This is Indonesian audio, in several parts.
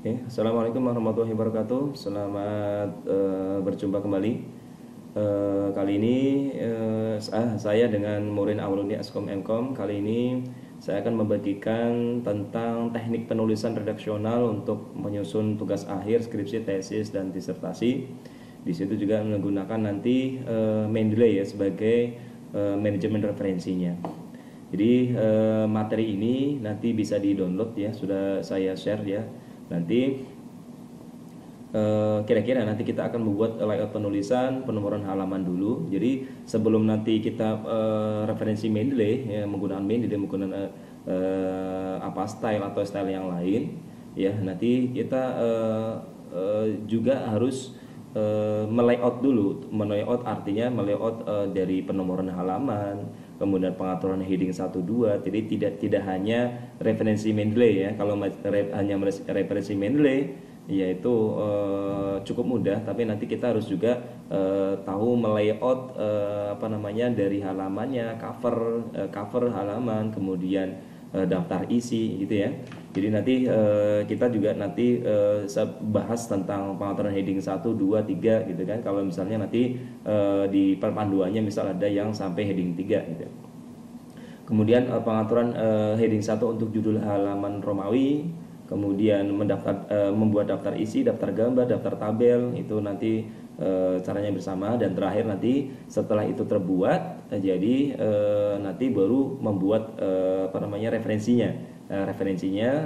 Oke, Assalamualaikum warahmatullahi wabarakatuh. Selamat berjumpa kembali. Kali ini saya dengan Murin Awaluni Askom Mkom. Kali ini saya akan membagikan tentang teknik penulisan redaksional untuk menyusun tugas akhir, skripsi, tesis, dan disertasi. Di situ juga menggunakan nanti Mendeley ya sebagai manajemen referensinya. Jadi materi ini nanti bisa di-download ya, sudah saya share ya. Nanti kira-kira nanti kita akan membuat layout penulisan, penomoran halaman dulu. Jadi sebelum nanti kita referensi Mendeley ya, menggunakan Mendeley, menggunakan style atau style yang lain ya, nanti kita juga harus melayout dulu. Melayout artinya melayout dari penomoran halaman, kemudian pengaturan heading 1 2. Jadi tidak hanya referensi Mendeley ya. Kalau hanya referensi Mendeley yaitu cukup mudah, tapi nanti kita harus juga tahu melayout dari halamannya, cover halaman, kemudian daftar isi gitu ya. Jadi nanti kita juga nanti bahas tentang pengaturan heading 1 2 3 gitu kan. Kalau misalnya nanti di perpanduannya misal ada yang sampai heading 3 gitu. Kemudian pengaturan heading 1 untuk judul halaman Romawi, kemudian membuat daftar isi, daftar gambar, daftar tabel, itu nanti caranya bersama. Dan terakhir nanti setelah itu terbuat jadi nanti baru membuat referensinya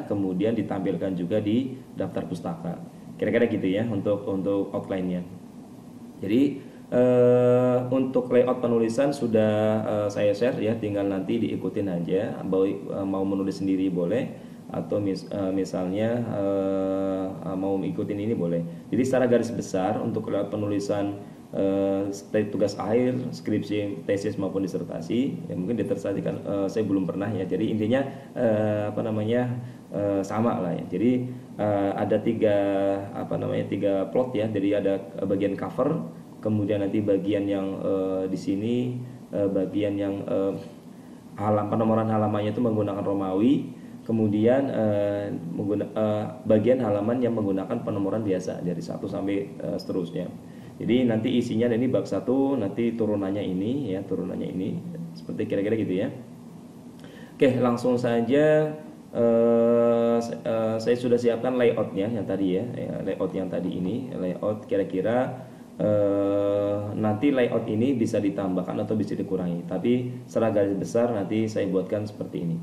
kemudian ditampilkan juga di daftar pustaka. Kira-kira gitu ya untuk outline-nya. Jadi untuk layout penulisan sudah saya share ya, tinggal nanti diikutin aja. Mau menulis sendiri boleh, atau misalnya mau ikutin ini boleh. Jadi secara garis besar untuk layout penulisan tugas akhir, skripsi, tesis maupun disertasi ya, mungkin disertasi kan saya belum pernah ya. Jadi intinya sama lah ya. Jadi ada tiga plot ya. Jadi ada bagian cover, kemudian nanti bagian yang di sini bagian yang penomoran halamannya itu menggunakan Romawi, kemudian bagian halaman yang menggunakan penomoran biasa dari 1 sampai seterusnya. Jadi nanti isinya ini bab 1, nanti turunannya ini ya, seperti kira-kira gitu ya. Oke, langsung saja saya sudah siapkan layoutnya yang tadi ya, layout yang tadi ini, layout kira-kira nanti layout ini bisa ditambahkan atau bisa dikurangi, tapi secara garis besar nanti saya buatkan seperti ini.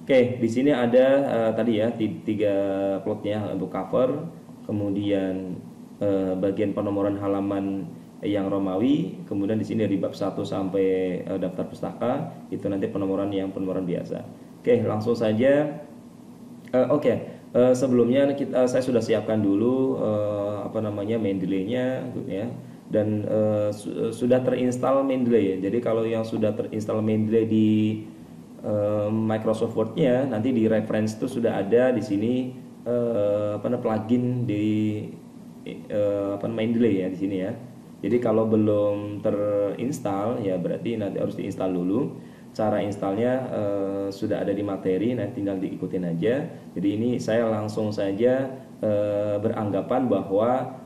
Oke, di sini ada tadi ya 3 plotnya untuk cover, kemudian bagian penomoran halaman yang Romawi, kemudian di sini dari bab 1 sampai daftar pustaka, itu nanti penomoran biasa. Oke, langsung saja. Sebelumnya saya sudah siapkan dulu Mendeley-nya ya, dan sudah terinstall Mendeley ya. Jadi kalau yang sudah terinstall Mendeley di Microsoft Word-nya, nanti di reference itu sudah ada di sini plugin di Mendeley ya di sini ya. Jadi kalau belum terinstall ya berarti nanti harus diinstal dulu. Cara installnya sudah ada di materi, nah tinggal diikutin aja. Jadi ini saya langsung saja beranggapan bahwa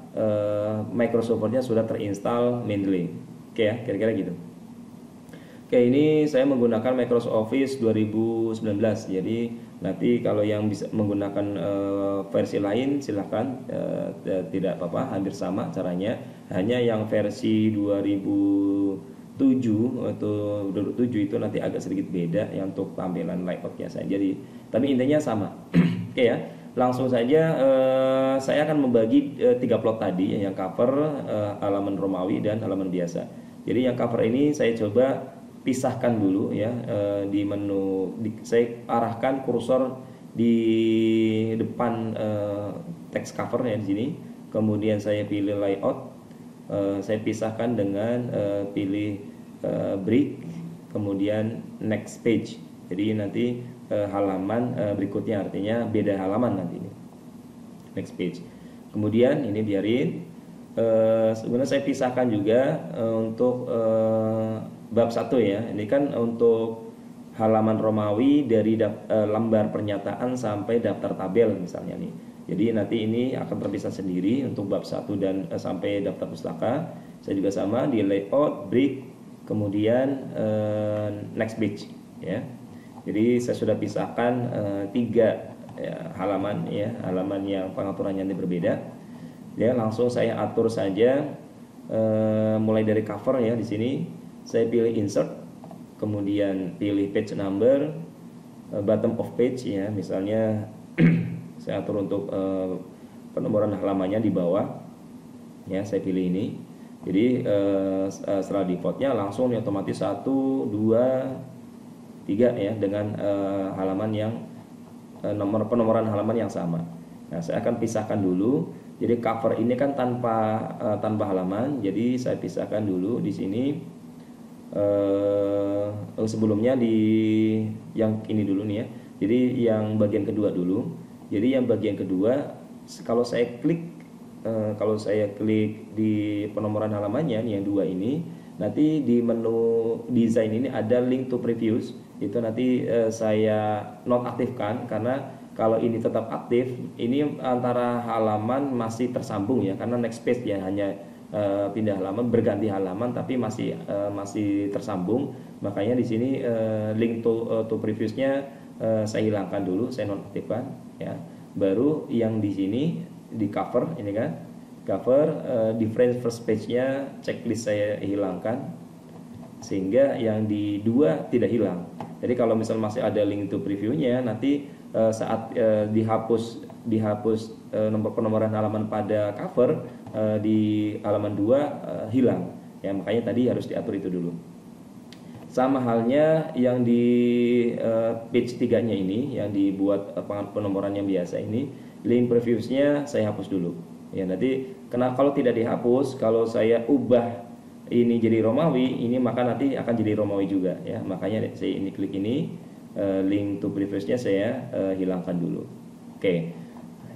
Microsoft Word-nya sudah terinstall Mendeley. Oke ya, kira-kira gitu. Oke, ini saya menggunakan Microsoft Office 2019. Jadi nanti kalau yang bisa menggunakan versi lain silahkan, tidak apa-apa, hampir sama caranya. Hanya yang versi 2007 itu nanti agak sedikit beda ya untuk tampilan layoutnya saja. Jadi tapi intinya sama. Oke ya, langsung saja saya akan membagi 3 plot tadi, yang cover, halaman Romawi, dan halaman biasa. Jadi yang cover ini saya coba pisahkan dulu ya, di menu saya arahkan kursor di depan teks cover ya di sini. Kemudian saya pilih layout, saya pisahkan dengan pilih break, kemudian next page. Jadi nanti halaman berikutnya, artinya beda halaman nanti ini. Next page. Kemudian ini biarin. Sebenarnya saya pisahkan juga untuk bab 1 ya. Ini kan untuk halaman Romawi dari lembar pernyataan sampai daftar tabel misalnya nih. Jadi nanti ini akan terpisah sendiri untuk bab 1 dan sampai daftar pustaka. Saya juga sama di layout, break, kemudian next page ya. Jadi saya sudah pisahkan 3 ya, halaman ya, halaman yang pengaturannya berbeda. Ya, langsung saya atur saja mulai dari cover ya. Di sini saya pilih insert, kemudian pilih page number, bottom of page ya, misalnya saya atur untuk penomoran halamannya di bawah ya, saya pilih ini. Jadi setelah defaultnya langsung otomatis 1, 2, 3 ya, dengan halaman yang nomor penomoran halaman yang sama. Nah, saya akan pisahkan dulu. Jadi cover ini kan tanpa halaman, jadi saya pisahkan dulu di sini. Sebelumnya di yang ini dulu nih ya. Jadi yang bagian kedua dulu. Jadi yang bagian kedua, kalau saya klik di penomoran halamannya yang 2 ini, nanti di menu desain ini ada link to previews. Itu nanti saya nonaktifkan, karena kalau ini tetap aktif, ini antara halaman masih tersambung ya, karena next page ya, hanya pindah halaman, berganti halaman, tapi masih tersambung. Makanya di sini link to previewsnya saya hilangkan dulu, saya nonaktifkan ya. Baru yang di sini di cover ini kan, cover different first page-nya checklist saya hilangkan, sehingga yang di 2 tidak hilang. Jadi kalau misal masih ada link to preview-nya, nanti saat dihapus nomor penomoran halaman pada cover, di halaman 2 hilang ya. Makanya tadi harus diatur itu dulu. Sama halnya yang di page 3-nya ini, yang dibuat penomoran yang biasa ini, link previews-nya saya hapus dulu ya. Nanti kalau tidak dihapus, kalau saya ubah ini jadi Romawi ini, maka nanti akan jadi Romawi juga ya. Makanya saya ini klik ini, link to previousnya saya hilangkan dulu. Oke,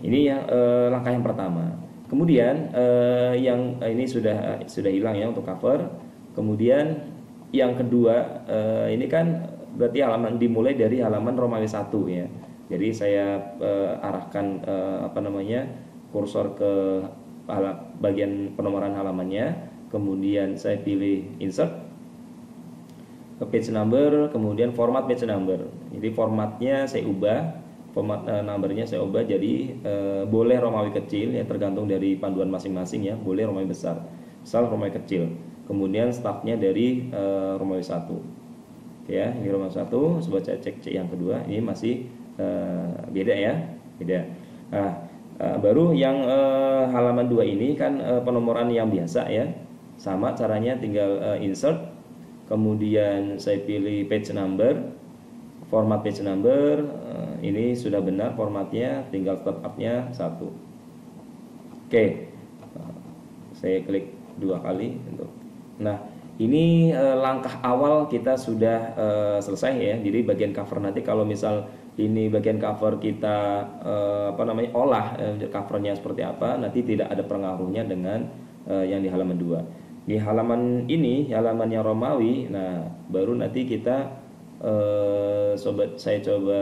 ini yang langkah yang pertama. Kemudian yang ini sudah hilang ya untuk cover. Kemudian yang kedua, ini kan berarti halaman dimulai dari halaman Romawi 1 ya. Jadi saya arahkan kursor ke bagian penomoran halamannya. Kemudian saya pilih insert ke page number, kemudian format page number. Jadi formatnya saya ubah, format numbernya saya ubah jadi boleh Romawi kecil ya, tergantung dari panduan masing-masing ya. Boleh Romawi besar, misal Romawi kecil. Kemudian startnya dari Romawi 1 ya. Ini Romawi 1. Coba saya cek yang kedua, ini masih beda ya, beda. Nah, baru yang halaman 2 ini kan penomoran yang biasa ya. Sama caranya, tinggal insert, kemudian saya pilih page number, format page number, ini sudah benar formatnya, tinggal startupnya 1. Oke, saya klik 2 kali untuk. Nah, ini langkah awal kita sudah selesai ya. Jadi bagian cover nanti kalau misal ini bagian cover kita olah covernya seperti apa, nanti tidak ada pengaruhnya dengan yang di halaman 2. Di halaman ini, halaman yang Romawi, nah baru nanti kita saya coba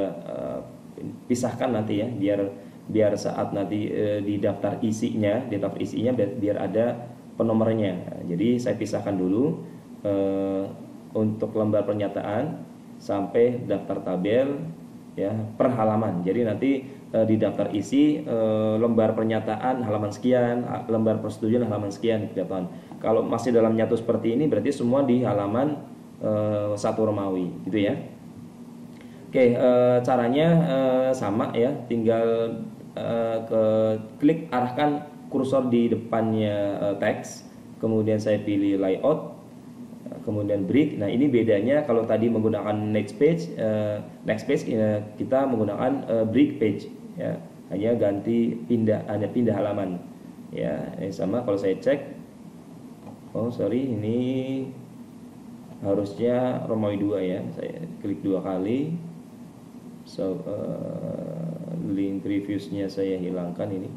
pisahkan nanti ya, biar saat nanti di daftar isinya biar ada penomornya. Jadi saya pisahkan dulu untuk lembar pernyataan sampai daftar tabel ya per halaman. Jadi nanti di daftar isi lembar pernyataan halaman sekian, lembar persetujuan halaman sekian kelihatan. Kalau masih dalam nyatu seperti ini berarti semua di halaman 1 Romawi gitu ya. Oke, caranya sama ya, tinggal klik arahkan kursor di depannya teks, kemudian saya pilih layout, kemudian break. Nah, ini bedanya kalau tadi menggunakan next page kita menggunakan break page ya, hanya pindah halaman ya. Sama kalau saya cek, ini harusnya Romawi 2 ya. Saya klik 2 kali. Link previewsnya saya hilangkan ini,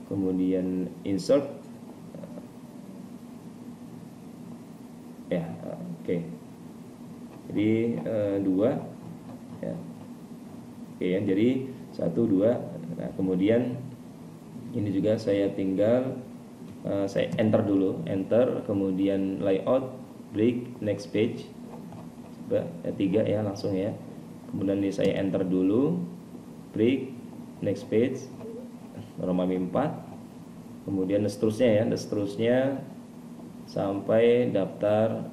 kemudian insert ya. Oke. Jadi 2 ya. Oke ya, jadi 1, 2 Nah, kemudian ini juga saya tinggal saya enter dulu, enter, kemudian layout, break, next page. Coba 3 ya langsung ya. Kemudian ini saya enter dulu, break, next page, Romawi 4. Kemudian seterusnya ya, seterusnya sampai daftar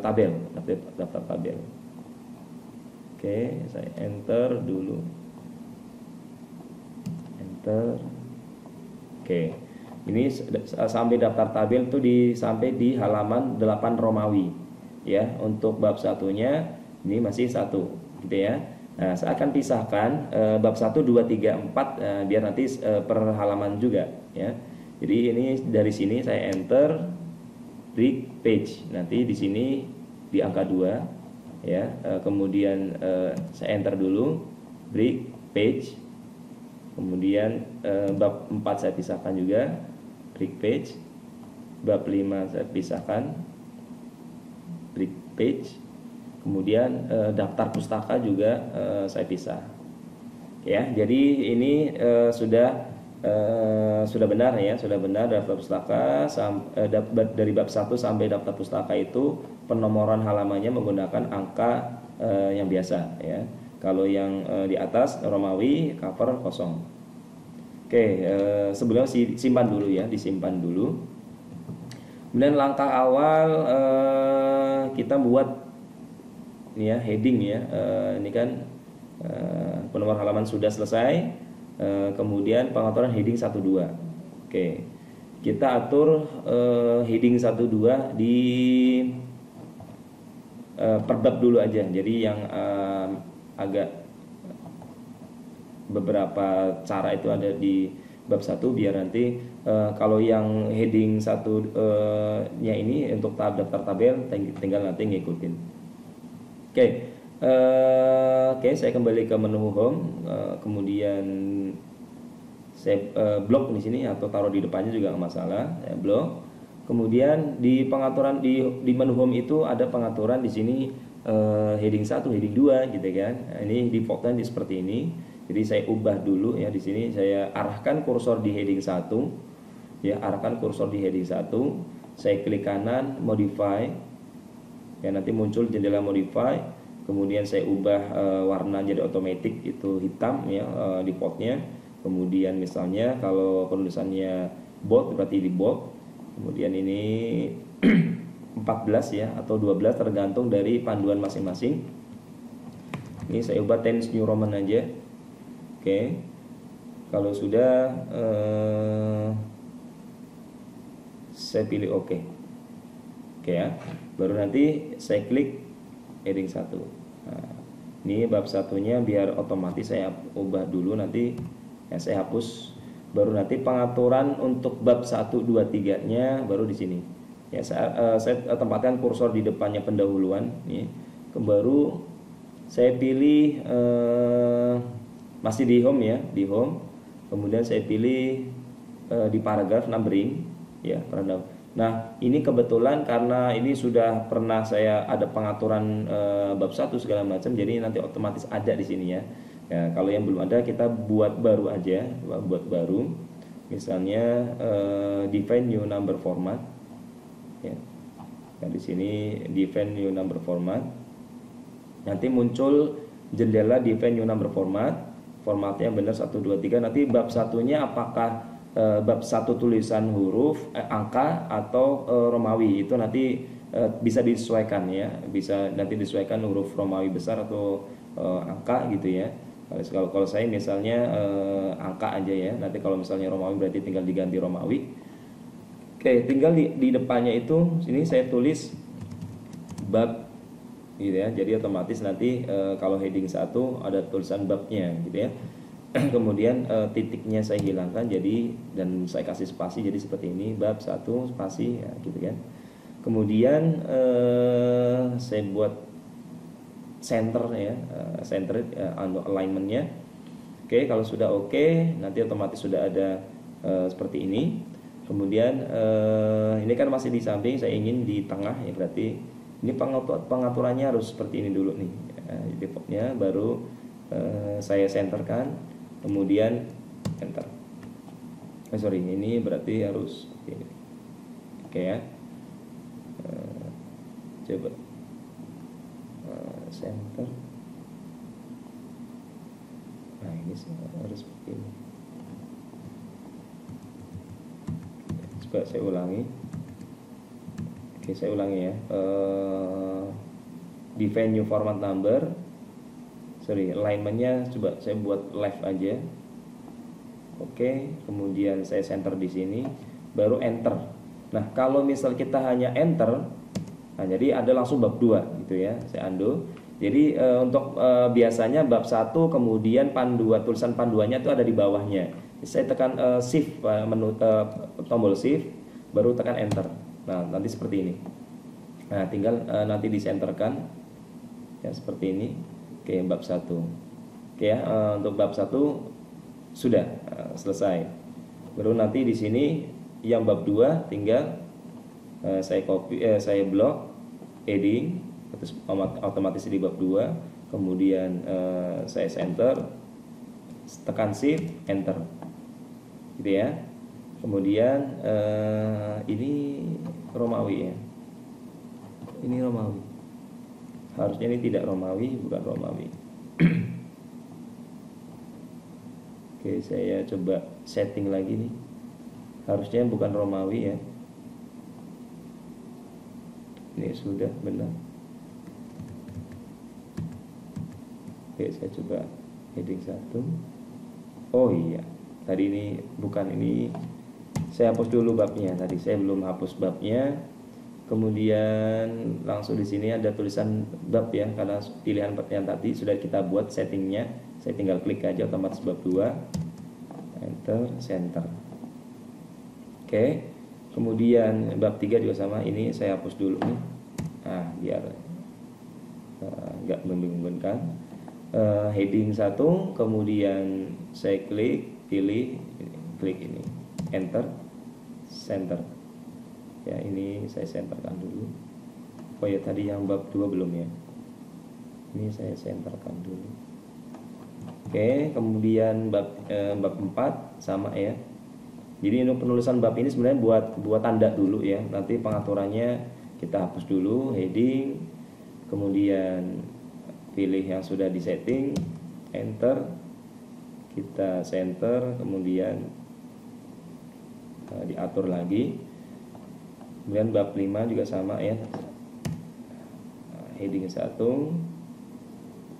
tabel, daftar tabel. Oke, saya enter dulu. Enter. Oke. Ini sampai daftar tabel itu sampai di halaman 8 Romawi. Ya, untuk bab satunya ini masih 1 gitu ya. Nah, saya akan pisahkan bab 1, 2, 3, 4 biar nanti per halaman juga ya. Jadi ini dari sini saya enter break page. Nanti di sini di angka 2 ya. Kemudian saya enter dulu break page. Kemudian bab 4 saya pisahkan juga break page. Bab 5 saya pisahkan break page. Kemudian daftar pustaka juga saya pisah. Ya, jadi ini sudah benar ya, sudah benar daftar pustaka dari bab 1 sampai daftar pustaka itu penomoran halamannya menggunakan angka yang biasa ya. Kalau yang di atas Romawi cover kosong. Oke, sebelumnya simpan dulu ya, disimpan dulu. Kemudian langkah awal kita buat ini ya heading ya. Ini kan penomor halaman sudah selesai. Kemudian pengaturan heading 1, 2. Oke. Kita atur heading 1, 2 di per bab dulu aja. Jadi yang agak beberapa cara itu ada di bab 1 biar nanti kalau yang heading 1 nya ini untuk daftar tabel tinggal nanti ngikutin. Oke. Oke, saya kembali ke menu home, kemudian saya blok di sini atau taruh di depannya juga nggak masalah, saya blok. Kemudian di pengaturan di menu home itu ada pengaturan di sini heading 1, heading 2 gitu kan. Nah, ini defaultnya seperti ini. Jadi saya ubah dulu ya, di sini saya arahkan kursor di heading 1. Ya, arahkan kursor di heading 1. Saya klik kanan modify. Ya, nanti muncul jendela modify. Kemudian saya ubah warna jadi otomatis itu hitam ya defaultnya. Kemudian misalnya kalau penulisannya bold berarti di bold. Kemudian ini 14 ya atau 12 tergantung dari panduan masing-masing. Ini saya ubah Times New Roman aja. Oke. Kalau sudah saya pilih oke. Oke ya. Baru nanti saya klik heading 1. Nah, ini bab satunya biar otomatis saya ubah dulu nanti ya, saya hapus. Baru nanti pengaturan untuk bab 1, 2, 3 nya baru di sini. Ya, saya tempatkan kursor di depannya pendahuluan nih. Baru saya pilih masih di home ya, di home. Kemudian saya pilih di paragraf numbering ya, paragraf. Nah, ini kebetulan karena ini sudah pernah saya ada pengaturan bab 1 segala macam, jadi nanti otomatis ada di sini ya. Ya, kalau yang belum ada kita buat baru aja, buat baru. Misalnya define new number format. Ya. Nah, di sini define new number format. Nanti muncul jendela define new number format. Formatnya benar 1, 2, 3. Nanti bab satunya apakah bab 1 tulisan huruf angka atau Romawi itu nanti bisa disesuaikan ya, bisa nanti disesuaikan huruf Romawi besar atau angka gitu ya. Kalau saya misalnya angka aja ya, nanti kalau misalnya Romawi berarti tinggal diganti Romawi. Oke, tinggal di depannya itu sini saya tulis bab gitu ya, jadi otomatis nanti kalau heading 1 ada tulisan babnya gitu ya. Kemudian titiknya saya hilangkan jadi dan saya kasih spasi jadi seperti ini, bab 1 spasi ya, gitu kan. Kemudian saya buat center ya, center alignmentnya. Oke, kalau sudah oke, nanti otomatis sudah ada seperti ini. Kemudian ini kan masih di samping, saya ingin di tengah ya, berarti ini pengaturannya harus seperti ini dulu nih. Nah, di defaultnya baru saya centerkan, kemudian enter. Sorry, ini berarti harus ini. Oke ya. Coba center. Nah, ini harus seperti ini. Coba saya ulangi. Oke, saya ulangi ya. Define new format number. Sorry, alignmentnya coba saya buat left aja. Oke, kemudian saya center di sini, baru enter. Nah, kalau misal kita hanya enter, nah jadi ada langsung bab 2 gitu ya. Saya undo. Jadi untuk biasanya bab 1 kemudian panduan, tulisan panduannya itu ada di bawahnya. Saya tekan shift menu tombol shift, baru tekan enter. Nah, nanti seperti ini. Nah, tinggal nanti disenterkan ya seperti ini. Oke, bab 1. Oke ya, untuk bab 1 sudah selesai. Baru nanti di sini yang bab 2 tinggal saya copy, saya blok, heading, terus otomatis di bab 2. Kemudian saya center, tekan shift, enter. Gitu ya. Kemudian ini Romawi ya. Ini Romawi. Harusnya ini tidak Romawi, bukan Romawi. Oke, saya coba setting lagi nih. Harusnya bukan Romawi ya. Ini sudah benar. Oke, saya coba heading 1. Oh iya, tadi ini bukan ini. Saya hapus dulu babnya. Tadi saya belum hapus babnya. Kemudian langsung di sini ada tulisan bab ya, karena pilihan yang tadi sudah kita buat settingnya. Saya tinggal klik aja otomatis bab 2, enter, center. Oke, kemudian bab 3 juga sama. Ini saya hapus dulu nih. Nah, biar nggak membingungkan. Heading 1, kemudian saya pilih, klik ini, enter, center. Ya, ini saya centerkan dulu. Oh ya, tadi yang bab 2 belum ya. Ini saya centerkan dulu. Oke, kemudian bab 4 sama ya. Jadi untuk penulisan bab ini sebenarnya buat tanda dulu ya. Nanti pengaturannya kita hapus dulu, heading, kemudian pilih yang sudah disetting, enter, kita center, kemudian diatur lagi. Kemudian bab 5 juga sama ya. Heading 1,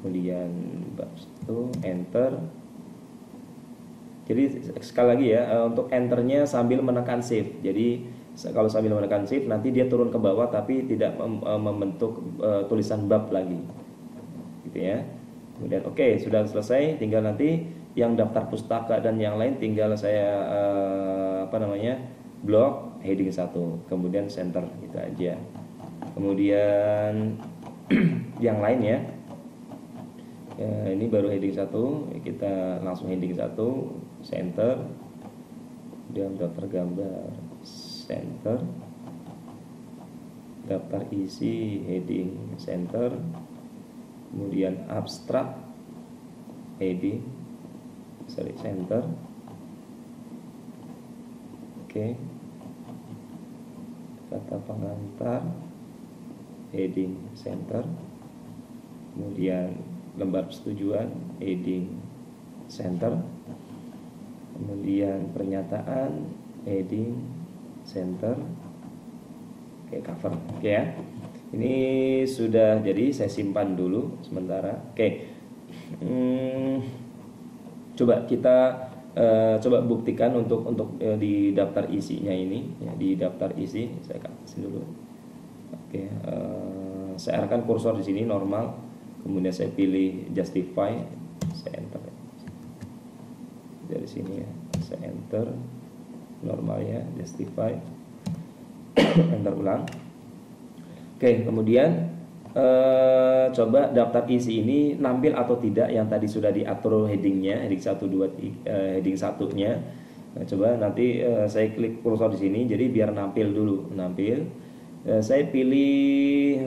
kemudian bab 1, enter. Jadi sekali lagi ya, untuk enternya sambil menekan shift. Jadi kalau sambil menekan shift nanti dia turun ke bawah tapi tidak membentuk tulisan bab lagi. Gitu ya. Kemudian oke, sudah selesai, tinggal nanti yang daftar pustaka dan yang lain tinggal saya blok heading 1, kemudian center gitu aja. Kemudian yang lain ya. Ini baru heading 1, kita langsung heading 1, center, kemudian daftar gambar, center, daftar isi, heading, center, kemudian abstrak, heading, center. Oke. Kata pengantar, heading, center, kemudian lembar persetujuan, heading, center, kemudian pernyataan, heading, center. Oke, cover. Oke ya. Ini sudah jadi, saya simpan dulu sementara. Oke. Coba kita coba buktikan untuk di daftar isinya ini ya, di daftar isi saya kasih dulu. Oke, saya arahkan kursor di sini normal, kemudian saya pilih justify, saya enter dari sini ya, saya enter normal ya, justify, enter ulang. Oke, kemudian coba daftar isi ini nampil atau tidak yang tadi sudah diatur headingnya, heading 1, 2, heading 1-nya. Nah, coba nanti saya klik kursor di sini, jadi biar nampil dulu, nampil. Saya pilih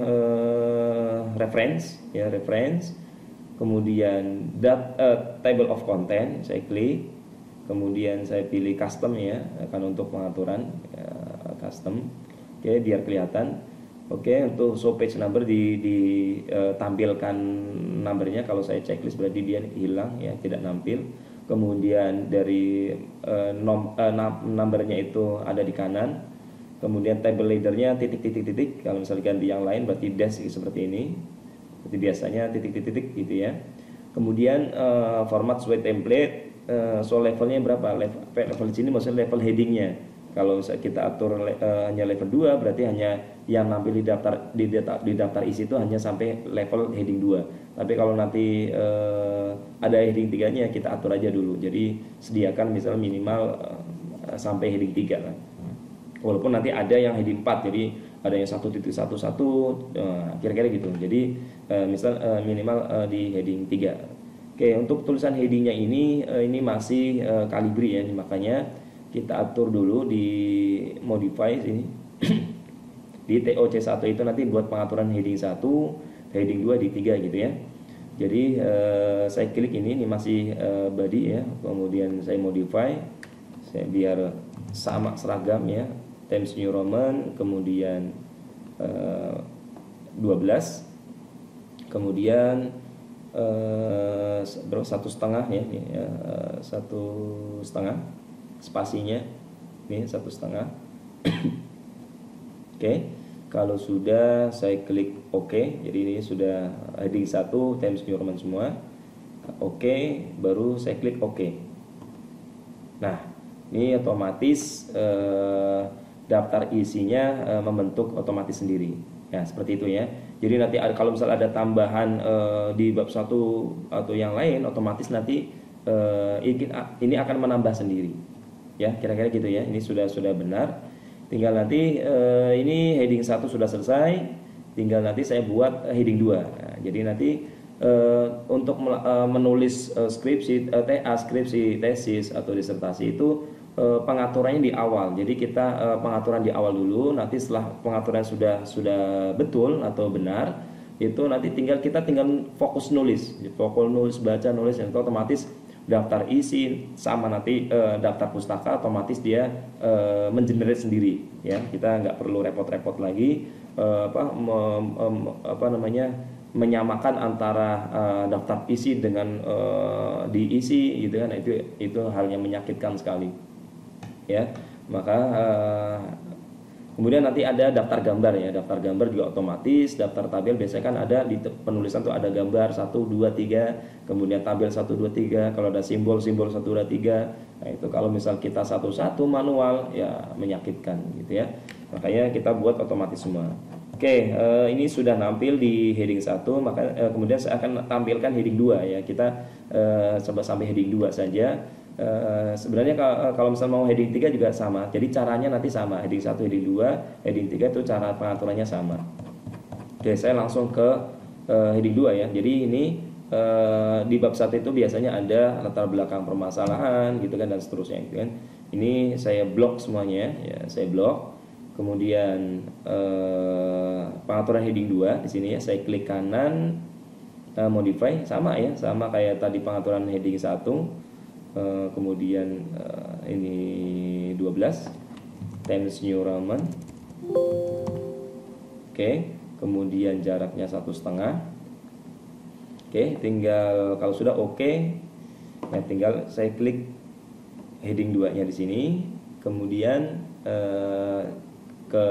reference ya, reference. Kemudian table of content saya klik. Kemudian saya pilih custom ya, akan untuk pengaturan custom. Oke, biar kelihatan. Oke, untuk show page number ditampilkan numbernya. Kalau saya checklist berarti dia hilang ya, tidak nampil. Kemudian dari numbernya itu ada di kanan. Kemudian table leadernya titik. Kalau misalnya ganti yang lain berarti dash seperti ini. Seperti biasanya titik gitu ya. Kemudian format sesuai template. So levelnya berapa? Level di sini maksudnya level headingnya. Kalau kita atur hanya level 2 berarti hanya yang nampil di daftar isi itu hanya sampai level heading 2. Tapi kalau nanti ada heading 3-nya kita atur aja dulu. Jadi sediakan misalnya minimal sampai heading 3 lah. Walaupun nanti ada yang heading 4, jadi ada yang 1.11 kira-kira gitu. Jadi misal minimal di heading 3. Oke, untuk tulisan headingnya ini masih Calibri ya, makanya kita atur dulu di modify sini. Di TOC1 itu nanti buat pengaturan heading 1, heading 2 di 3 gitu ya. Jadi saya klik ini masih body ya. Kemudian saya modify, saya biar sama seragam ya. Times New Roman, kemudian 12, kemudian 1,5 ya, 1,5 spasinya ini 1,5. Oke, kalau sudah saya klik OK. Jadi ini sudah heading 1 Times New Roman semua. OK, baru saya klik OK. Nah, ini otomatis daftar isinya membentuk otomatis sendiri. Ya, seperti itu ya. Jadi nanti kalau misalnya ada tambahan di bab 1 atau yang lain, otomatis nanti ini akan menambah sendiri. Ya, kira-kira gitu ya. Ini sudah benar. Tinggal nanti ini heading 1 sudah selesai. Tinggal nanti saya buat heading 2. Nah, jadi nanti untuk menulis skripsi, tesis atau disertasi itu pengaturannya di awal. Jadi kita pengaturan di awal dulu. Nanti setelah pengaturan sudah betul atau benar, itu nanti kita tinggal fokus nulis, baca, nulis, dan itu otomatis daftar isi sama nanti daftar pustaka otomatis dia mengenerate sendiri ya. Kita nggak perlu repot-repot lagi menyamakan antara daftar isi dengan diisi gitu kan. Itu hal yang menyakitkan sekali ya. Maka kemudian nanti ada daftar gambar ya. Daftar gambar juga otomatis. Daftar tabel biasanya kan ada di penulisan tuh ada gambar 1, 2, 3, kemudian tabel 1, 2, 3. Kalau ada simbol 1, 2, 3. Nah, itu kalau misal kita satu-satu manual ya menyakitkan gitu ya. Makanya kita buat otomatis semua. Oke, ini sudah nampil di heading 1, maka kemudian saya akan tampilkan heading 2 ya. Kita coba sampai heading 2 saja. Sebenarnya kalau misalnya mau heading 3 juga sama. Jadi caranya nanti sama. Heading 1, heading 2, heading 3 itu cara pengaturannya sama. Oke, saya langsung ke heading 2 ya. Jadi ini di bab 1 itu biasanya ada latar belakang permasalahan gitu kan dan seterusnya gitu kan. Ini saya blok semuanya ya, saya blok. Kemudian pengaturan heading 2 di sini ya, saya klik kanan, modify sama ya, sama kayak tadi pengaturan heading 1. Kemudian ini 12 Times New Roman. Oke, kemudian jaraknya 1,5. Oke, tinggal kalau sudah oke, nah tinggal saya klik heading 2-nya di sini. Kemudian ke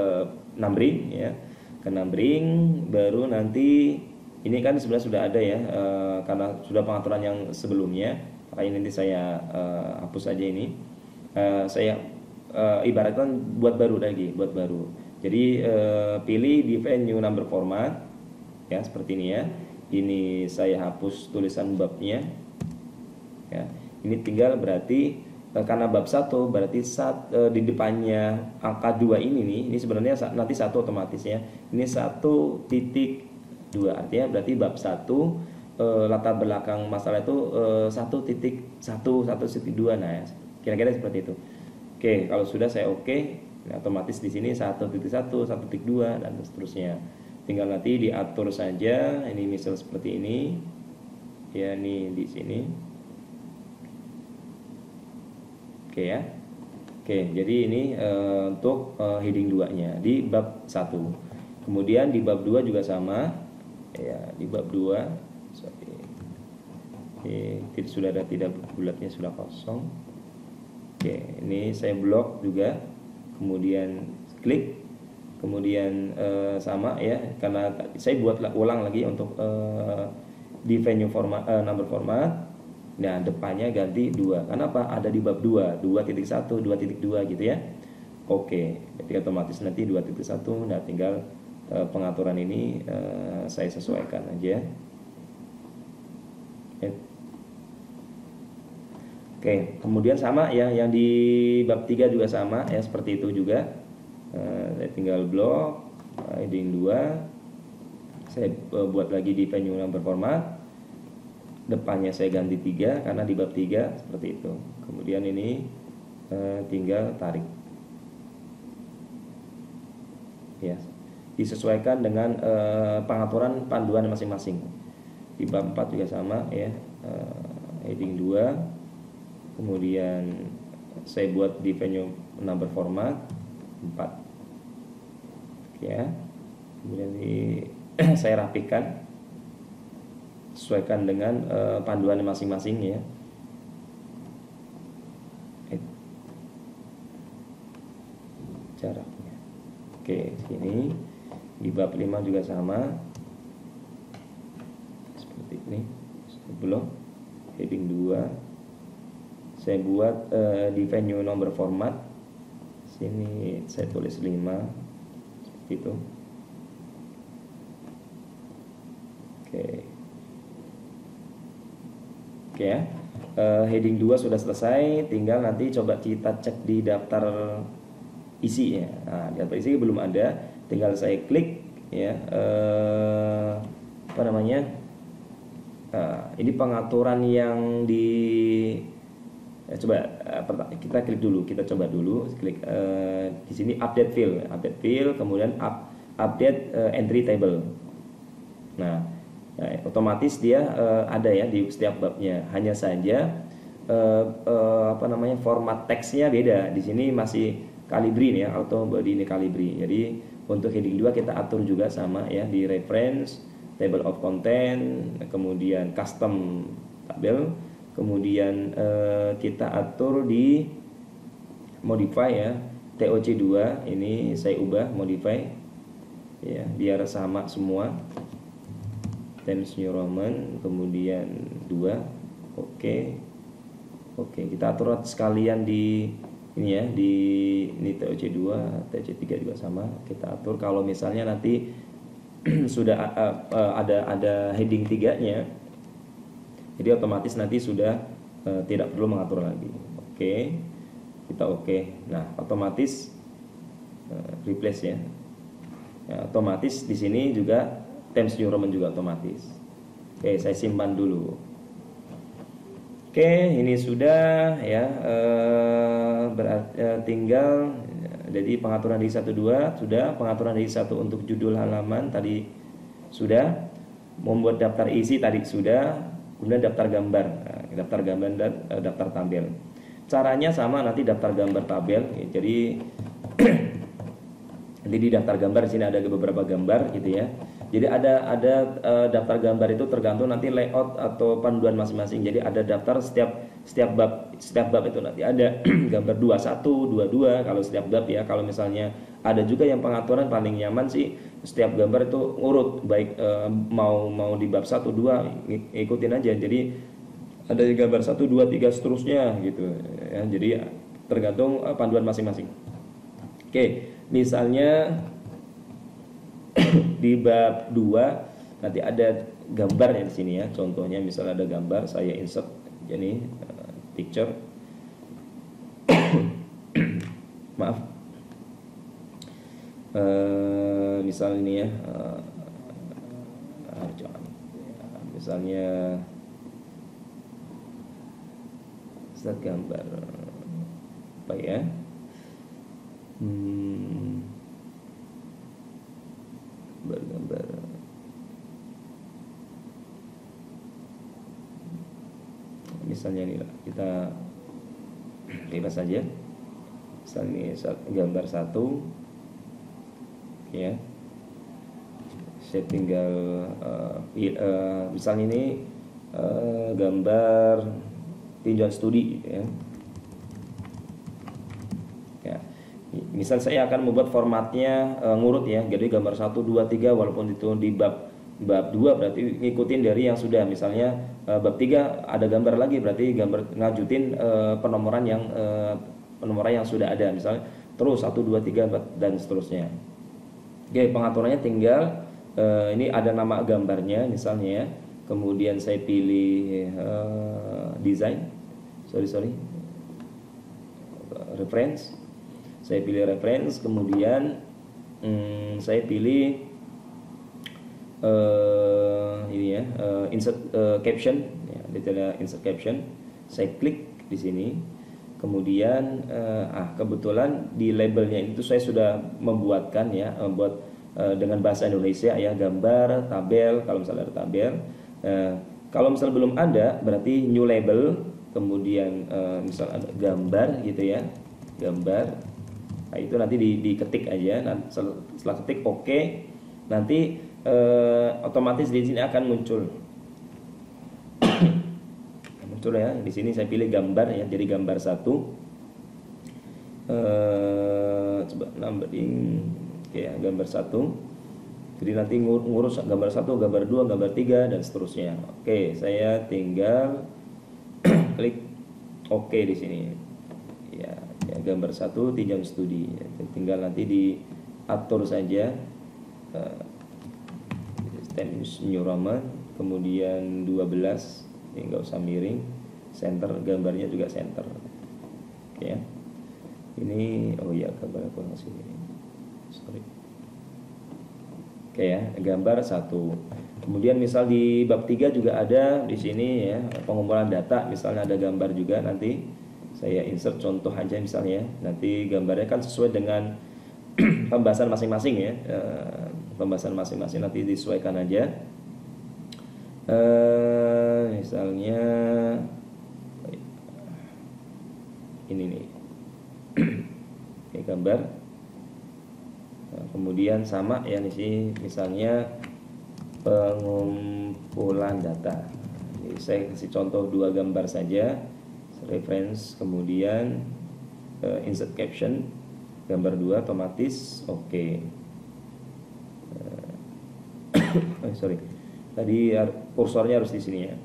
numbering ya, ke numbering, baru nanti ini kan sebenarnya sudah ada ya, karena sudah pengaturan yang sebelumnya. Makanya nanti saya hapus aja ini. Saya ibaratkan buat baru lagi, buat baru. Jadi pilih define new number format ya, seperti ini ya. Ini saya hapus tulisan babnya ya. Ini tinggal berarti karena bab 1 berarti di depannya angka 2 ini sebenarnya nanti 1 otomatis ya. Ini 1.2 artinya berarti bab 1 latar belakang masalah itu 1.1, 1.2. Nah, kira-kira seperti itu. Oke, kalau sudah saya oke. Nah, otomatis di sini 1.1, 1.2 dan seterusnya. Tinggal nanti diatur saja. Ini misal seperti ini. Ya, ini di sini. Oke ya. Oke, jadi ini untuk heading 2-nya di bab 1. Kemudian di bab 2 juga sama. Ya, di bab 2 seperti ini. Sudah ada tidak bulatnya, sudah kosong. Oke, ini saya blok juga. Kemudian klik, kemudian sama ya, karena saya buat ulang lagi untuk di venue format, number format. Nah, depannya ganti 2. Kenapa? Ada di bab 2, 2.1, 2.2 gitu ya. Oke, jadi otomatis nanti 2.1. Nah, tinggal pengaturan ini saya sesuaikan aja. Oke, kemudian sama ya, yang di bab 3 juga sama ya, seperti itu juga. Saya tinggal blok heading 2. Saya buat lagi di venue number format. Depannya saya ganti 3 karena di bab 3 seperti itu. Kemudian ini tinggal tarik. Ya, disesuaikan dengan pengaturan panduan masing-masing. Di bab 4 juga sama ya, heading 2. Kemudian saya buat di venue number format 4 ya. Kemudian saya rapikan sesuaikan dengan panduan masing-masing ya. Jaraknya. Oke, sini di bab 5 juga sama. Seperti ini. Saya blok heading 2. Saya buat di venue number format. Sini saya tulis 5 seperti itu. Oke. Oke ya. Heading 2 sudah selesai, tinggal nanti coba kita cek di daftar isi ya. Nah, di daftar isi belum ada, tinggal saya klik ya, apa namanya? Ini pengaturan yang di coba kita klik dulu, kita coba dulu klik di sini update field, kemudian update entry table. Nah, otomatis dia ada ya di setiap babnya. Hanya saja apa namanya, format teksnya beda. Di sini masih Calibri ya, auto body ini Calibri. Jadi untuk heading 2 kita atur juga sama ya, di reference, table of content, kemudian custom tabel. Kemudian kita atur di modify ya, TOC2 ini saya ubah modify ya, biar sama semua. Times New Roman kemudian 2. Oke, kita atur sekalian di ini ya, di ini TOC2, TOC3 juga sama kita atur. Kalau misalnya nanti sudah ada heading 3-nya, jadi otomatis nanti sudah tidak perlu mengatur lagi. Oke, kita oke. Nah, otomatis replace ya. Otomatis di sini juga Times New Roman juga otomatis. Oke, saya simpan dulu. Oke, ini sudah ya. Tinggal jadi pengaturan di 1.2 sudah, pengaturan di 1 untuk judul halaman tadi sudah, membuat daftar isi tadi sudah. Kemudian daftar gambar, daftar gambar dan daftar tabel. Caranya sama nanti daftar gambar tabel. Jadi di daftar gambar di sini ada beberapa gambar gitu ya. Jadi ada daftar gambar itu tergantung nanti layout atau panduan masing-masing. Jadi ada daftar setiap bab itu nanti ada gambar 21, 22 kalau setiap bab ya. Kalau misalnya ada juga yang pengaturan paling nyaman sih setiap gambar itu urut, baik mau di bab 1, 2 ikutin aja. Jadi ada gambar 1, 2, 3 seterusnya gitu ya. Jadi tergantung panduan masing-masing. Oke, misalnya di bab 2 nanti ada gambarnya di sini ya. Contohnya misalnya ada gambar, saya insert jadi picture. Maaf. Misal ini ya, misalnya set gambar apa ya, Bergambar. Misalnya ini lah, kita bebas saja. Misalnya ini gambar satu, ya. Saya tinggal misalnya ini gambar tinjauan studi, ya. Ya. Misal saya akan membuat formatnya ngurut, ya. Jadi gambar 1, 2, 3 walaupun itu di bab 2 berarti ngikutin dari yang sudah. Misalnya bab 3 ada gambar lagi, berarti gambar ngajutin penomoran yang sudah ada, misalnya terus 1, 2, 3 dan seterusnya. Oke, pengaturannya tinggal ini ada nama gambarnya misalnya, ya. Kemudian saya pilih design, reference. Saya pilih reference, kemudian saya pilih ini ya, insert caption, ya, detailnya insert caption. Saya klik di sini, kemudian kebetulan di labelnya itu saya sudah membuatkan, ya, membuat dengan bahasa Indonesia, ya, gambar tabel. Kalau misalnya ada tabel, kalau misalnya belum ada berarti new label, kemudian misal ada gambar gitu, ya, gambar. Nah, itu nanti diketik aja. Nanti setelah ketik oke, nanti otomatis di sini akan muncul ya. Di sini saya pilih gambar, ya, jadi gambar 1. Coba numbering, ya, gambar 1. Jadi nanti ngurus gambar 1, gambar 2, gambar 3 dan seterusnya. Oke, saya tinggal klik oke di sini. Ya, gambar 1 tinjauan studi. Tinggal nanti diatur saja. New Roman, kemudian 12, ini nggak usah miring, center, gambarnya juga center. Oke, ya. Ini gambar kurang sini, sorry. Oke, ya, gambar 1. Kemudian misal di bab 3 juga ada di sini, ya, pengumpulan data, misalnya ada gambar juga. Nanti saya insert contoh aja misalnya, nanti gambarnya kan sesuai dengan pembahasan masing-masing, ya. Pembahasan masing-masing nanti disesuaikan aja. Misalnya ini nih. Ini gambar. Nah, kemudian sama, ya, di sini misalnya pengumpulan data. Jadi saya kasih contoh 2 gambar saja, reference, kemudian insert caption, gambar 2 otomatis oke. Sorry, tadi kursornya harus di sini, ya,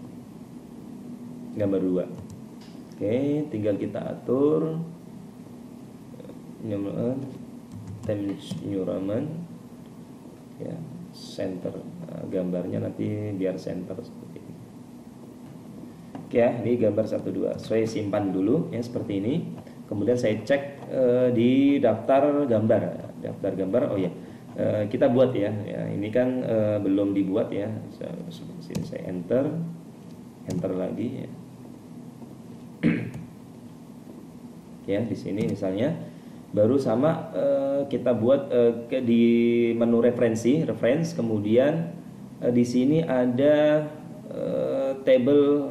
gambar 2. Oke, tinggal kita atur New Roman, ya, center. Gambarnya nanti biar center seperti ini. Oke, ya, ini gambar 1, 2. Saya simpan dulu, ya, seperti ini. Kemudian saya cek di daftar gambar. Oh ya, kita buat, ya. Ini kan belum dibuat, ya. Sini saya enter lagi, ya. Ya, di sini misalnya baru sama kita buat di menu reference, kemudian di sini ada table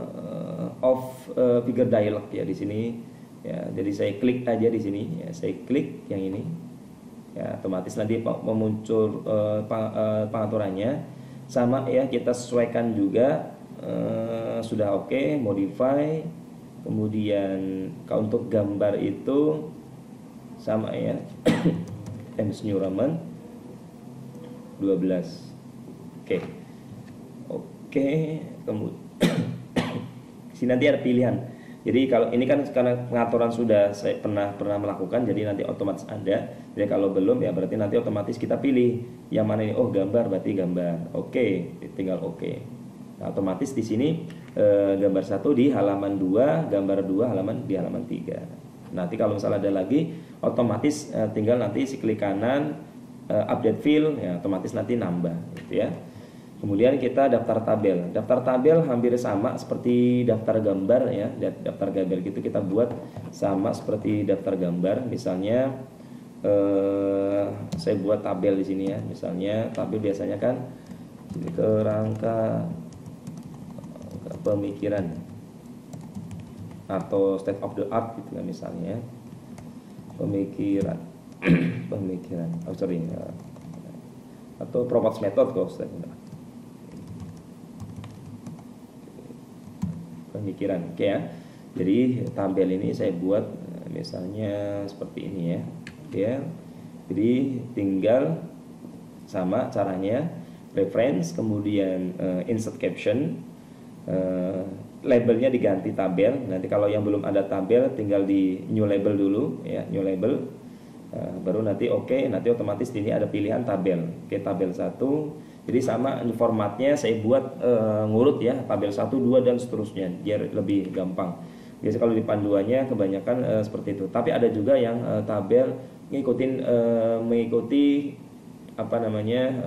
of figure dialog, ya, di sini, ya. Jadi saya klik aja di sini, ya, saya klik yang ini, ya, otomatis nanti muncul pengaturannya sama, ya, kita sesuaikan juga. Sudah oke, modify. Kemudian kalau untuk gambar itu sama, ya, Times New Roman 12. Oke, kemudian sini nanti ada pilihan. Jadi kalau ini kan karena pengaturan sudah saya pernah melakukan, jadi nanti otomatis ada. Jadi kalau belum, ya, berarti nanti otomatis kita pilih yang mana ini. Oh, gambar, berarti gambar. Oke, tinggal oke. Nah, otomatis di sini gambar 1 di halaman 2, gambar 2 di halaman 3. Nanti kalau misalnya ada lagi, otomatis tinggal nanti si klik kanan, update field, ya, otomatis nanti nambah, gitu, ya. Kemudian kita daftar tabel. Daftar tabel hampir sama seperti daftar gambar, ya. Daftar gambar gitu kita buat sama seperti daftar gambar. Misalnya saya buat tabel di sini ya. Misalnya tabel biasanya kan kerangka pemikiran atau state of the art gitu kan misalnya. Pemikiran pemikiran atau Promotes method kalau state of the art. Pemikiran, oke ya. Jadi tabel ini saya buat misalnya seperti ini ya. Ya, jadi tinggal sama caranya reference, kemudian insert caption, labelnya diganti tabel. Nanti kalau yang belum ada tabel tinggal di new label dulu ya, new label, baru nanti nanti otomatis ini ada pilihan tabel. Oke, tabel 1. Jadi sama formatnya saya buat ngurut ya, tabel 1, 2 dan seterusnya biar lebih gampang. Biasanya kalau di panduannya kebanyakan seperti itu. Tapi ada juga yang tabel mengikuti apa namanya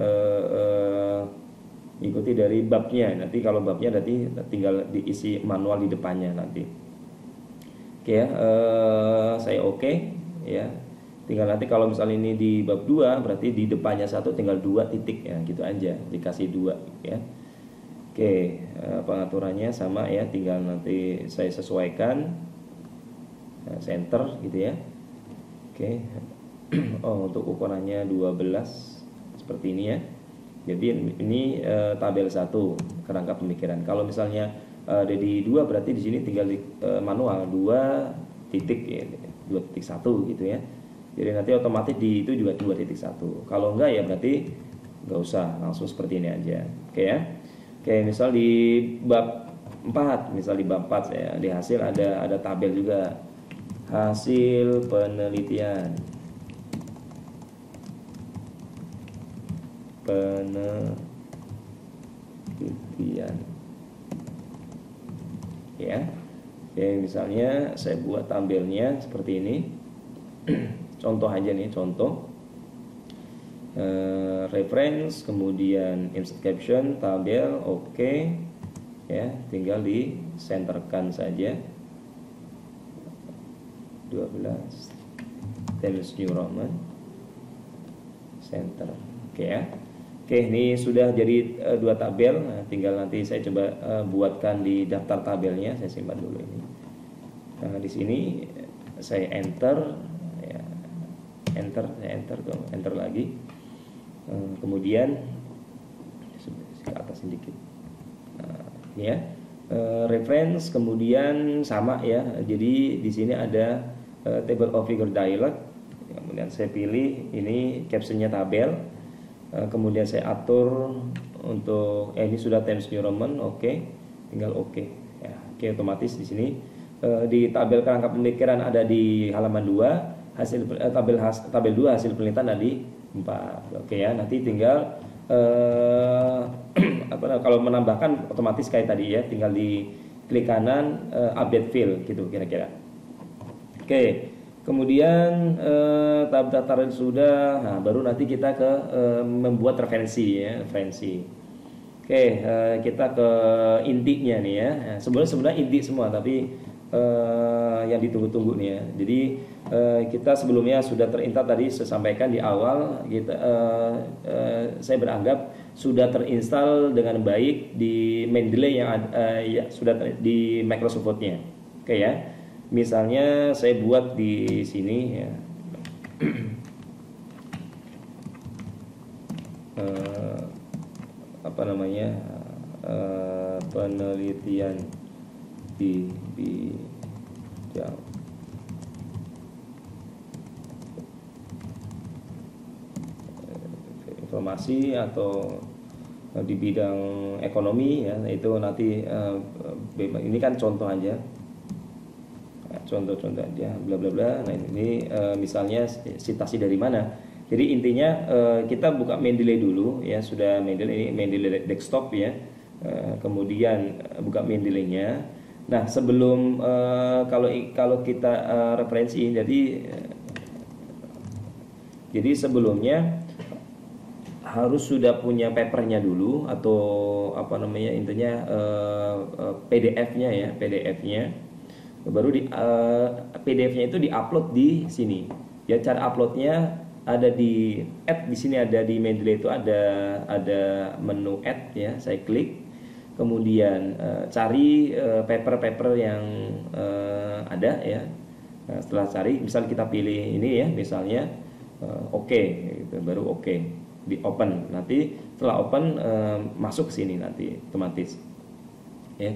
ikuti dari babnya. Nanti kalau babnya nanti tinggal diisi manual di depannya nanti. Oke ya, saya ya. Tinggal nanti kalau misalnya ini di bab 2 berarti di depannya 1 tinggal 2 titik ya, gitu aja, dikasih 2 ya. Oke, pengaturannya sama ya, tinggal nanti saya sesuaikan, center gitu ya. Oke. Oh, untuk ukurannya 12 seperti ini ya. Jadi ini tabel 1 kerangka pemikiran. Kalau misalnya ada di 2 berarti di sini tinggal manual 2 titik ya, 2.1 gitu ya. Jadi nanti otomatis di itu juga 2.1. Kalau enggak ya berarti enggak usah, langsung seperti ini aja. Oke ya. Oke, misal di bab 4, misal di bab 4 ya, di hasil ada tabel juga. Hasil penelitian. Ya. Oke, misalnya saya buat tabelnya seperti ini. Contoh aja nih, contoh reference, kemudian insert caption, tabel, ya, tinggal di centerkan saja 12 Times New Roman center. Ya. Oke, ini sudah jadi 2 tabel. Nah, tinggal nanti saya coba buatkan di daftar tabelnya. Saya simpan dulu ini. Nah, di sini saya enter ya, enter lagi, kemudian ke atas sedikit. Nah, ini ya, reference, kemudian sama ya, jadi di sini ada table of figure dialog, kemudian saya pilih ini captionnya tabel, kemudian saya atur untuk ini sudah Times New Roman, tinggal ya, otomatis di sini di tabel kerangka pemikiran ada di halaman 2, tabel 2 hasil penelitian ada di 4. Ya, nanti tinggal kalau menambahkan otomatis kayak tadi ya, tinggal di klik kanan update field gitu kira-kira. Kemudian tab daftar sudah, nah baru nanti kita ke membuat referensi ya, referensi. Kita ke intinya nih ya. Nah, sebenarnya inti semua, tapi yang ditunggu-tunggu nih ya. Jadi kita sebelumnya sudah terinstall tadi saya sampaikan di awal, saya beranggap sudah terinstall dengan baik di Mendeley yang ya, sudah di Microsoft Word-nya. Ya. Misalnya saya buat di sini ya. Penelitian di informasi atau di bidang ekonomi ya, itu nanti ini kan contoh aja, contoh-contoh aja, bla bla bla. Nah ini misalnya citasi dari mana. Jadi intinya kita buka Mendeley dulu ya, sudah Mendeley, ini Mendeley desktop ya. Kemudian buka Mendeley-nya. Nah sebelum kalau kita referensi, jadi sebelumnya harus sudah punya papernya dulu atau intinya PDF-nya ya, PDF-nya. Baru di PDF-nya itu diupload di sini. Ya cara uploadnya ada di add, di sini ada di Mendeley itu ada menu add ya, saya klik, kemudian cari paper-paper yang ada ya. Nah, setelah cari, misal kita pilih ini ya, misalnya oke, gitu, baru oke, di open. Nanti setelah open masuk ke sini nanti otomatis. Ya.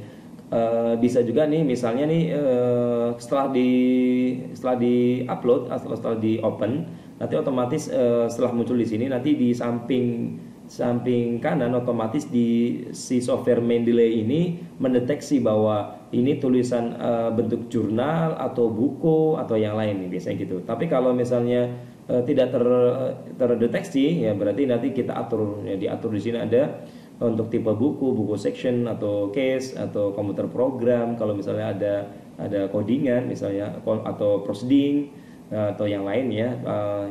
Bisa juga nih, misalnya nih setelah di upload, setelah di open, nanti otomatis setelah muncul di sini, nanti di samping kanan otomatis di si software Mendeley ini mendeteksi bahwa ini tulisan bentuk jurnal atau buku atau yang lain nih, biasanya gitu. Tapi kalau misalnya tidak terdeteksi ya, berarti nanti kita atur ya, diatur di sini ada untuk tipe buku section atau case atau komputer program, kalau misalnya ada codingan misalnya atau proceeding atau yang lain ya,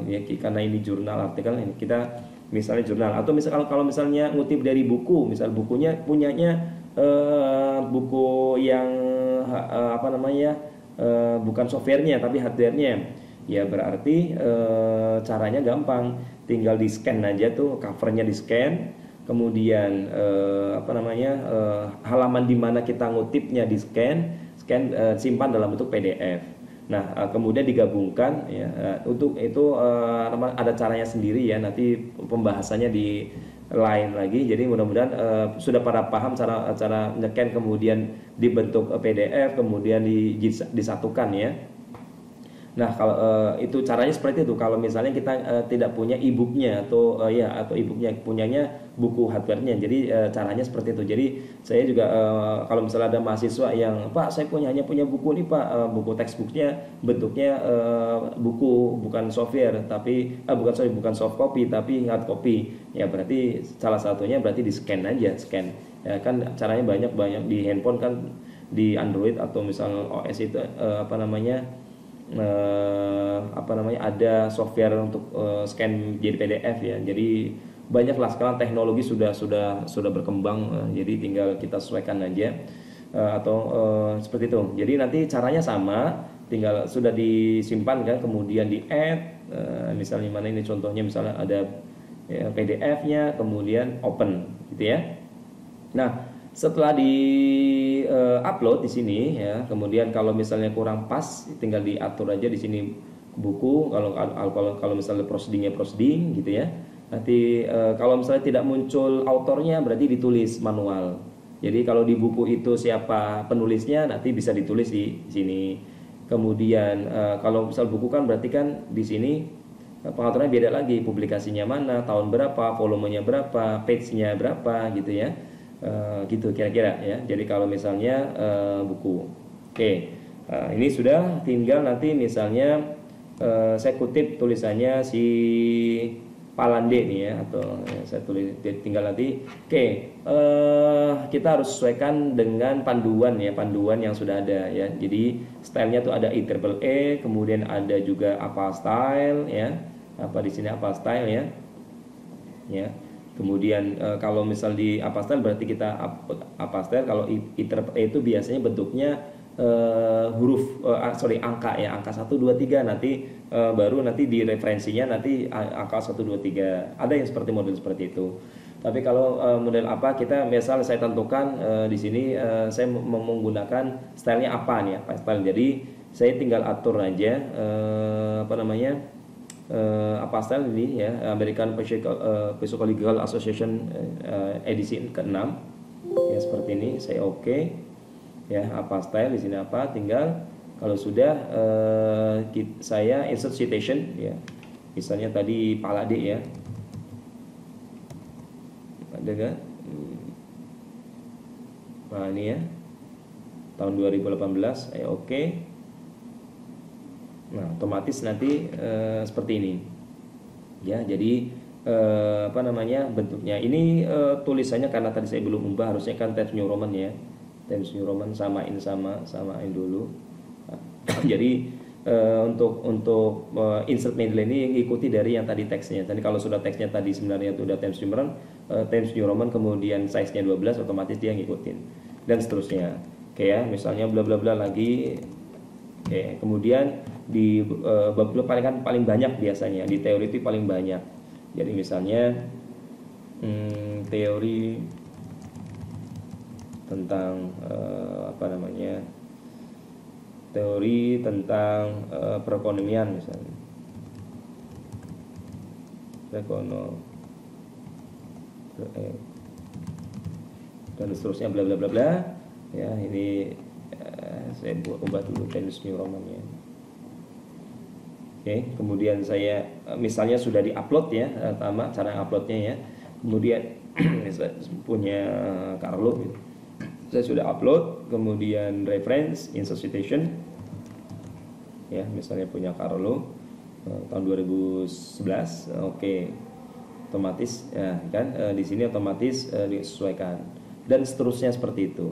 ya karena ini jurnal artikel, ini kita misalnya jurnal, atau misalnya kalau misalnya ngutip dari buku, misal bukunya punyanya buku yang apa namanya, bukan softwarenya tapi hardwarenya, ya berarti caranya gampang, tinggal di scan aja tuh, covernya di scan, kemudian apa namanya, halaman di mana kita ngutipnya di scan, simpan dalam bentuk PDF. Nah, kemudian digabungkan ya, untuk itu ada caranya sendiri ya, nanti pembahasannya di lain lagi. Jadi mudah-mudahan sudah pada paham cara nge-scan kemudian dibentuk PDF kemudian disatukan ya. Nah, kalau itu caranya seperti itu. Kalau misalnya kita tidak punya e-booknya atau atau e-booknya, punyanya buku hardwarenya. Jadi caranya seperti itu. Jadi saya juga kalau misalnya ada mahasiswa yang, Pak, saya hanya punya buku nih Pak, buku textbooknya bentuknya buku bukan software, tapi bukan soft copy tapi hard copy. Ya berarti salah satunya berarti di scan aja, scan. Ya kan caranya banyak di handphone kan, di Android atau misalnya OS itu ada software untuk scan jadi PDF ya. Jadi banyaklah sekarang teknologi sudah berkembang, jadi tinggal kita sesuaikan aja seperti itu. Jadi nanti caranya sama, tinggal sudah disimpan kan, kemudian di add, misalnya mana ini contohnya, misalnya ada PDF-nya, kemudian open gitu ya. Nah, setelah di upload di sini ya, kemudian kalau misalnya kurang pas tinggal diatur aja di sini buku, kalau misalnya proceeding gitu ya. Nanti kalau misalnya tidak muncul autornya berarti ditulis manual. Jadi kalau di buku itu siapa penulisnya nanti bisa ditulis di sini. Kemudian kalau misal buku kan berarti kan di sini pengaturannya beda lagi, publikasinya mana, tahun berapa, volumenya berapa, page-nya berapa gitu ya. Gitu kira-kira ya. Jadi kalau misalnya buku, oke, ini sudah, tinggal nanti misalnya saya kutip tulisannya si Palande nih ya, atau saya tulis, tinggal nanti kita harus sesuaikan dengan panduan yang sudah ada ya. Jadi stylenya tuh ada IEEE, kemudian ada juga apa style ya, apa di sini apa style ya. Kemudian kalau misal di Apastel berarti kita Apastel, kalau IEEE itu biasanya bentuknya angka ya, angka 1 2 3, nanti baru nanti di referensinya nanti angka 1 2 3. Ada yang seperti model seperti itu. Tapi kalau model apa, kita misal saya tentukan di sini saya menggunakan stylenya apa nih, apa style. Jadi saya tinggal atur aja apa style ini ya, American Psychological Association edisi ke-6 ya, seperti ini. Saya oke ya, apa style di sini apa, tinggal kalau sudah saya insert citation ya, misalnya tadi Palade ya, ada kan, nah ini ya tahun 2018 saya oke. Nah, otomatis nanti seperti ini. Ya, jadi bentuknya ini tulisannya karena tadi saya belum ubah, harusnya kan Times New Roman ya. Times New Roman samain dulu. Nah, jadi untuk insert Mendeley ini ikuti dari yang tadi teksnya. Tadi kalau sudah teksnya tadi sebenarnya itu udah Times New Roman, kemudian size-nya 12, otomatis dia ngikutin dan seterusnya. Oke ya, misalnya bla bla bla lagi. Oke, kemudian di bab 2 paling banyak biasanya, di teori itu paling banyak. Jadi misalnya teori tentang teori tentang perekonomian misalnya, dan seterusnya bla bla bla bla ya. Ini saya ubah dulu Times New Roman-nya. Oke, kemudian saya misalnya sudah diupload ya, pertama cara uploadnya ya. Kemudian saya punya Carlo gitu. Saya sudah upload, kemudian reference, insert citation ya, misalnya punya Carlo tahun 2011. Oke, otomatis ya kan, di sini otomatis disesuaikan dan seterusnya seperti itu.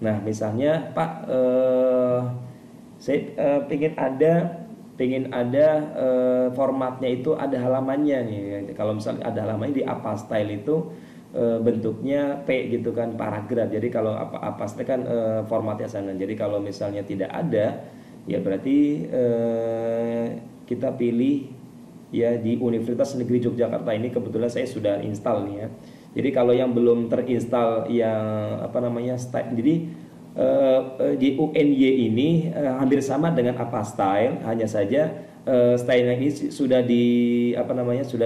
Nah misalnya Pak, saya pengen ada formatnya itu ada halamannya nih. Kalau misalnya ada halamannya di apa style itu bentuknya P gitu kan, paragraf. Jadi kalau apa style kan formatnya sana. Jadi kalau misalnya tidak ada, ya berarti kita pilih ya di Universitas Negeri Yogyakarta. Ini kebetulan saya sudah install nih ya. Jadi kalau yang belum terinstall yang jadi di UNY ini hampir sama dengan apa style, hanya saja style ini sudah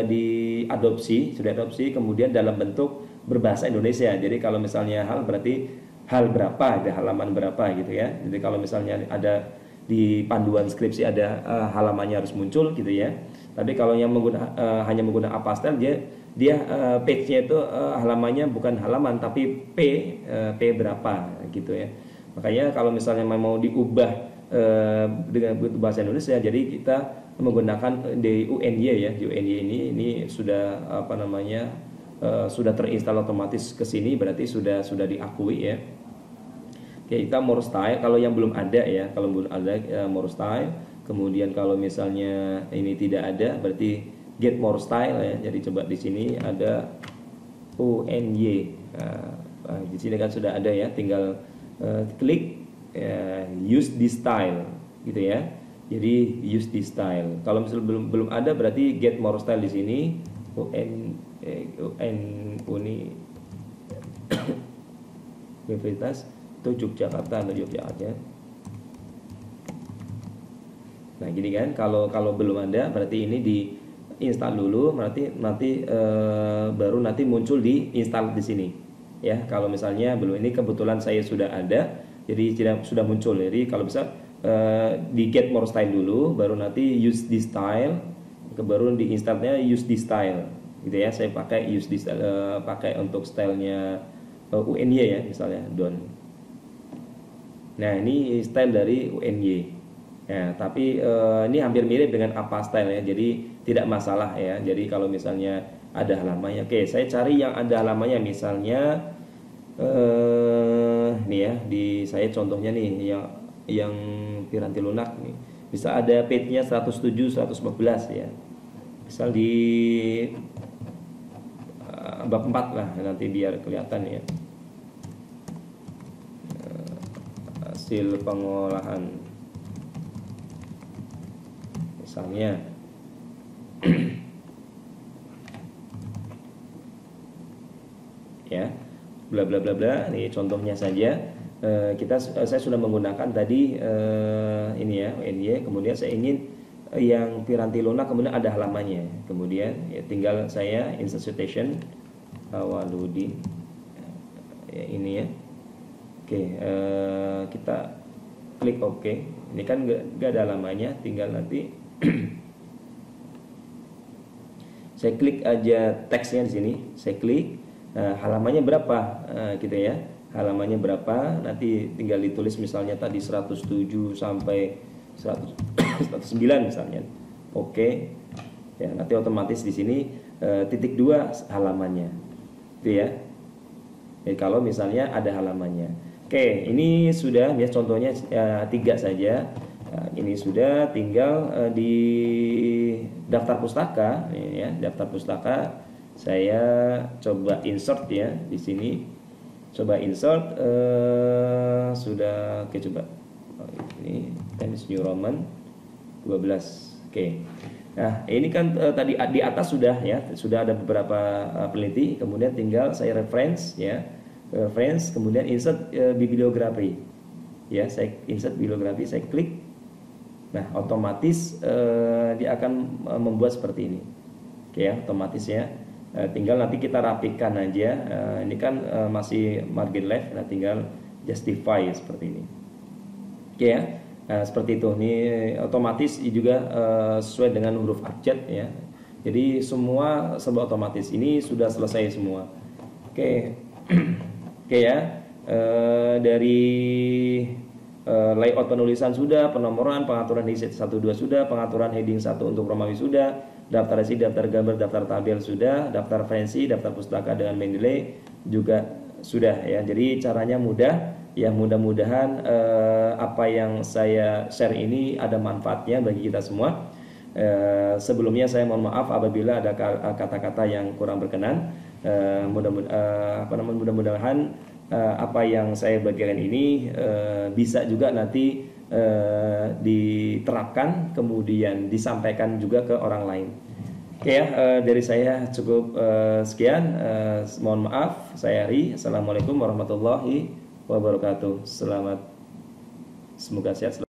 diadopsi kemudian dalam bentuk berbahasa Indonesia. Jadi kalau misalnya berarti hal berapa, ada halaman berapa gitu ya. Jadi kalau misalnya ada di panduan skripsi ada halamannya harus muncul gitu ya. Tapi kalau yang hanya menggunakan apa style, dia page-nya itu halamannya bukan halaman tapi P berapa gitu ya. Makanya kalau misalnya mau diubah dengan bahasa Indonesia, jadi kita menggunakan di UNY ya. Di UNY ini sudah sudah terinstall otomatis ke sini, berarti sudah diakui ya. Oke, kita more style kalau yang belum ada ya. Kalau belum ada more style. Kemudian kalau misalnya ini tidak ada, berarti get more style ya. Jadi coba di sini ada UNY. Nah, di sini kan sudah ada ya, tinggal klik use this style gitu ya. Jadi use this style. Kalau misalnya belum ada, berarti get more style di sini Universitas itu Yogyakarta atau Yogyakarta. Nah gini kan, kalau belum ada berarti ini diinstal dulu, nanti baru nanti muncul di install di sini ya. Kalau misalnya belum, ini kebetulan saya sudah ada, jadi sudah muncul. Jadi kalau bisa di get more style dulu, baru nanti use this style, baru diinstalnya use this style gitu ya. Saya pakai use this style, pakai untuk stylenya UNY ya misalnya don. Nah ini style dari UNY. Ya, tapi ini hampir mirip dengan apa style ya, jadi tidak masalah ya. Jadi kalau misalnya ada halamannya, oke, saya cari yang ada halamannya, misalnya nih ya, saya contohnya nih yang piranti lunak nih, bisa ada page-nya 107, 114 ya. Misal di bab 4 lah, nanti biar kelihatan ya. Hasil pengolahan misalnya ya, bla bla bla bla. Ini contohnya saja. Saya sudah menggunakan tadi ini ya UNY, kemudian saya ingin yang piranti lunak kemudian ada halamannya, kemudian ya tinggal saya insert citation Awaludin ya, ini ya. Oke, kita klik OK. Ini kan gak ada halamannya, tinggal nanti saya klik aja teksnya di sini, saya klik halamannya berapa gitu ya, halamannya berapa, nanti tinggal ditulis misalnya tadi 107 sampai 109 misalnya. Oke ya, nanti otomatis di sini titik 2 halamannya gitu ya. Jadi kalau misalnya ada halamannya. Oke, ini sudah ya, contohnya 3 saja. Nah, ini sudah, tinggal di daftar pustaka ini ya, daftar pustaka saya coba insert ya di sini. Coba insert sudah, oke coba ini Times New Roman. 12. Oke. Nah, ini kan tadi di atas sudah ya, sudah ada beberapa peneliti, kemudian tinggal saya reference ya. Reference, kemudian insert bibliografi. Ya, saya insert bibliografi, saya klik. Nah, otomatis dia akan membuat seperti ini. Oke ya, otomatis ya. Tinggal nanti kita rapikan aja. Ini kan masih margin left, nah tinggal justify seperti ini. Oke ya. Nah, seperti itu. Ini otomatis juga sesuai dengan huruf abjad ya. Jadi semua serba otomatis. Ini sudah selesai semua. Oke. Oke ya. Dari layout penulisan sudah, penomoran, pengaturan headset 1 2 sudah, pengaturan heading 1 untuk Romawi sudah, daftar isi, daftar gambar, daftar tabel sudah, daftar referensi, daftar pustaka dengan Mendeley juga sudah ya. Jadi caranya mudah ya, mudah-mudahan apa yang saya share ini ada manfaatnya bagi kita semua. Sebelumnya saya mohon maaf apabila ada kata-kata yang kurang berkenan. Mudah-mudahan apa yang saya bagikan ini bisa juga nanti diterapkan kemudian disampaikan juga ke orang lain. Oke ya, dari saya cukup sekian. Mohon maaf, saya Ari. Assalamualaikum warahmatullahi wabarakatuh. Semoga sehat selalu.